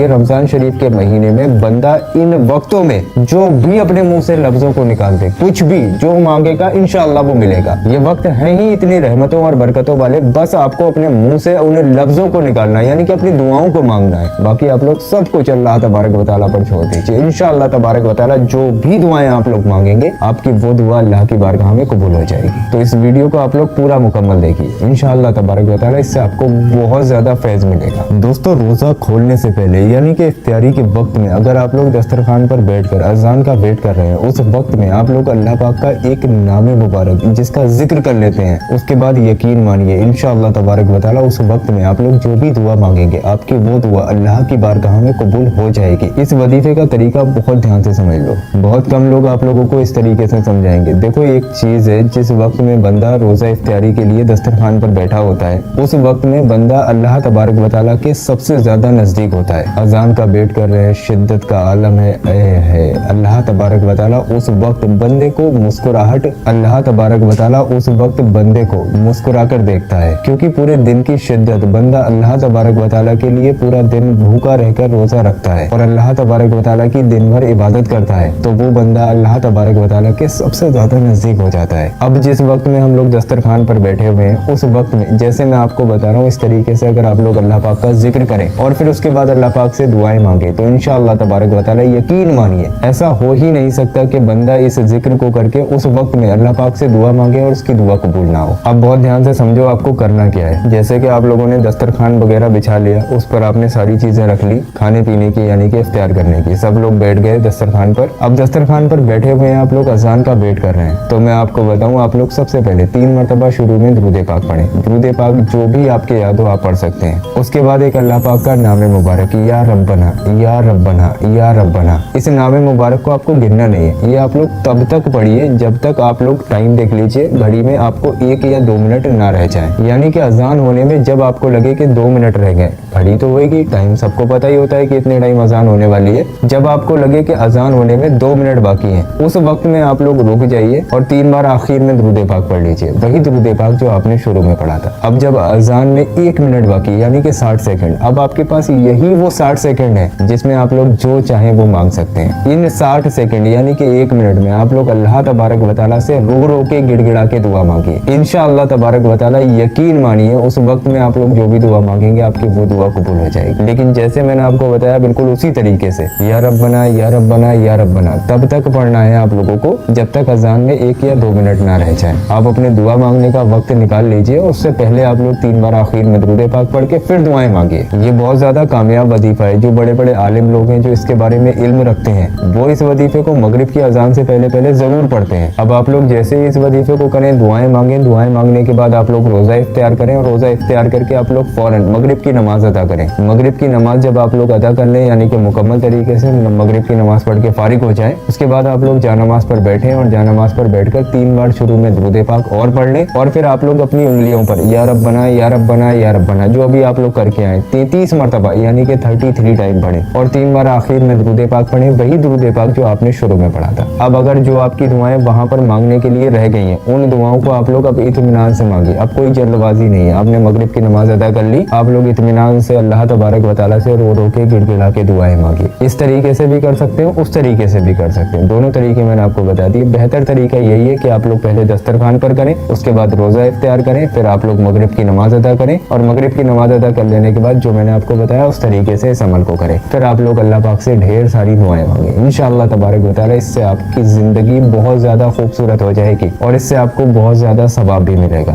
ये रमजान शरीफ के महीने में बंदा इन वक्तों में जो भी अपने मुंह से लफ्जों को निकाल दे, कुछ भी जो मांगेगा इंशाअल्लाह वो मिलेगा। ये वक्त है ही इतनी रहमतों और बरकतों वाले, बस आपको अपने मुंह से उन लफ्जों को निकालना है, यानी कि अपनी दुआओं को मांगना है। बाकी आप लोग सब कुछ अल्लाह तबारक व तआला पर छोड़ दीजिए। इंशाअल्लाह तबारक व तआला जो भी दुआएं आप लोग मांगेंगे, आपकी वो दुआ अल्लाह की बारगाह में कबूल हो जाएगी। तो इस वीडियो को आप लोग पूरा मुकम्मल देखिए, इंशाअल्लाह तबारक व तआला इससे आपको बहुत ज्यादा फैज मिलेगा। दोस्तों, रोजा खोलने से पहले यानी कि इफ्तारी के वक्त में अगर आप लोग दस्तरखान पर बैठकर अजान का वेट कर रहे हैं, उस वक्त में आप लोग अल्लाह पाक का एक नाम मुबारक जिसका जिक्र कर लेते हैं, उसके बाद यकीन मानिए इंशाअल्लाह तबारक व तआला उस वक्त में आप लोग जो भी दुआ मांगेंगे, आपकी वो दुआ अल्लाह की बारगाह में कबूल हो जाएगी। इस वजीफे का तरीका बहुत ध्यान से समझ लो, बहुत कम लोग आप लोगों को इस तरीके से समझाएंगे। देखो, एक चीज है, जिस वक्त में बंदा रोजा इफ्तारी के लिए दस्तरखान पर बैठा होता है, उस वक्त में बंदा अल्लाह तबारक व तआला के सबसे ज्यादा नजदीक होता है। अजान का वेट कर रहे हैं, शिद्दत का आलम है अल्लाह तबारक व तआला उस वक्त बंदे को मुस्कुराहट, अल्लाह तबारक व तआला उस वक्त बंदे को मुस्कुरा कर देखता है, क्योंकि पूरे दिन की शिद्दत बंदा अल्लाह तबारक व तआला के लिए पूरा दिन भूखा रहकर रोजा रखता है और अल्लाह तबारक व तआला की दिन भर इबादत करता है, तो वो बंदा अल्लाह तबारक व तआला के सबसे ज्यादा नजदीक हो जाता है। अब जिस वक्त में हम लोग दस्तरखान पर बैठे हुए हैं, उस वक्त में जैसे मैं आपको बता रहा हूँ, इस तरीके से अगर आप लोग अल्लाह पाक का जिक्र करें और फिर उसके बाद अल्लाह पाक से दुआएं मांगे, तो इंशाअल्लाह तबारक व तआला यकीन मानिए ऐसा हो ही नहीं सकता कि बंदा इस जिक्र को करके उस वक्त में अल्लाह पाक से दुआ मांगे और उसकी दुआ कबूल ना हो। अब बहुत ध्यान से समझो आपको करना क्या है। जैसे कि आप लोगों ने दस्तरखान वगैरह बिछा लिया, उस पर आपने सारी चीजें रख ली खाने पीने की, यानी कि इफ्तार करने की, सब लोग बैठ गए दस्तरखान पर। अब दस्तरखान पर बैठे हुए हैं, आप लोग अजान का वेट कर रहे हैं, तो मैं आपको बताऊं, आप लोग सबसे पहले 3 मरतबा शुरू में दुरूद पाक पढ़ें। दुरूद पाक जो भी आपके याद हो आप पढ़ सकते हैं। उसके बाद एक अल्लाह पाक का नाम मुबारक, या रब्बना या रब्बना या रब्बना, इस नाम मुबारक को आपको गिनना नहीं है, ये आप लोग तब तक पढ़िए जब तक आप लोग टाइम देख लीजिए घड़ी में आपको 1 या 2 मिनट ना रह जाए, यानी कि अजान होने में जब आपको लगे कि 2 मिनट रह गए, घड़ी तो होगी, टाइम सबको पता ही होता है कि इतने टाइम अजान होने वाली है, जब आपको लगे कि अजान होने में 2 मिनट बाकी है, उस वक्त में आप लोग रुक जाइए और 3 बार आखिर में दुरूद पाक पढ़ लीजिए, वही दुरूद पाक जो आपने शुरू में पढ़ा था। अब जब अजान में 1 मिनट बाकी यानी कि 60 सेकंड, अब आपके पास यही वो 60 सेकंड है जिसमें आप लोग जो चाहे वो मांग सकते हैं। इन 60 सेकंड यानी कि 1 मिनट में आप लोग अल्लाह तबारक व तआला से रो रो के गिड़गिड़ा के दुआ मांगिए। इंशाअल्लाह तबारक व तआला यकीन मानिए उस वक्त में आप लोग जो भी दुआ मांगेंगे आपकी वो दुआ कबूल हो जाएगी। लेकिन जैसे मैंने आपको बताया बिल्कुल उसी तरीके से या रब्बना या रब्बना या रब्बना तब तक पढ़ना है आप लोगों को जब तक अजान में 1 या 2 मिनट ना रह जाए। आप अपने दुआ मांगने का वक्त निकाल लीजिए, उससे पहले आप लोग 3 बार आखिर में दुरूद पाक पढ़ के फिर दुआएं मांगिए। ये बहुत ज्यादा कामयाब वजीफा है। जो बड़े बड़े आलिम लोग हैं जो इसके बारे में इल्म रखते हैं, वो इस वजीफे को मगरिब की अजान से पहले जरूर पढ़ते हैं। अब आप लोग जैसे ही इस वजीफे को करें, दुआएं मांगे, दुआएं मांगने के बाद आप लोग रोजा इफ्तियार करें और रोजा इफ्तियार करके आप लोग फौरन मगरिब की नमाज अदा करें। मगरिब की नमाज जब आप लोग अदा कर लें, यानी कि मुकम्मल तरीके से मगरिब की नमाज पढ़ के फारिग हो जाए, उसके बाद आप लोग जानमाज पर बैठे और जानमाज पर बैठकर 3 बार शुरू में दुरूद पाक और पढ़ लें और फिर आप लोग अपनी उंगलियों पर या रब्बना या रब्बना या रब्बना जो अभी आप लोग करके आए 33 मरतबा यानी कि 33 टाइम पढ़ें और 3 बार आखिर में दुरूद पाक पढ़ें, वही दुरूद पाक जो आपने शुरू में पढ़ा था। अब अगर जो आपकी दुआएं वहां पर मांगने के लिए रह गई हैं, उन दुआओं को आप लोग अब इत्मीनान से मांगिए। अब कोई जल्दबाजी नहीं है, आपने मगरिब की नमाज अदा कर ली, आप लोग इत्मीनान से अल्लाह तबारक व तआला से रो रो के गिड़गिड़ा के दुआएं मांगिए। इस तरीके से भी कर सकते हो, उस तरीके से भी कर सकते हैं, दोनों तरीके मैंने आपको बता दिए। बेहतर तरीका यही है कि आप लोग पहले दस्तरखान पर करें, उसके बाद रोजा इफ्तियार करें, फिर आप लोग मगरिब की नमाज अदा करें और मगरिब की नमाज अदा कर लेने के बाद जो मैंने आपको बताया उस तरीके से इस अमल को करें। फिर आप लोग अल्लाह पाक से ढेर सारी दुआएं मांगे, इंशाअल्लाह तबारक व तआला इससे आपकी जिंदगी बहुत ज्यादा खूबसूरत हो जाएगी और इससे आपको बहुत ज्यादा सवाब भी मिलेगा।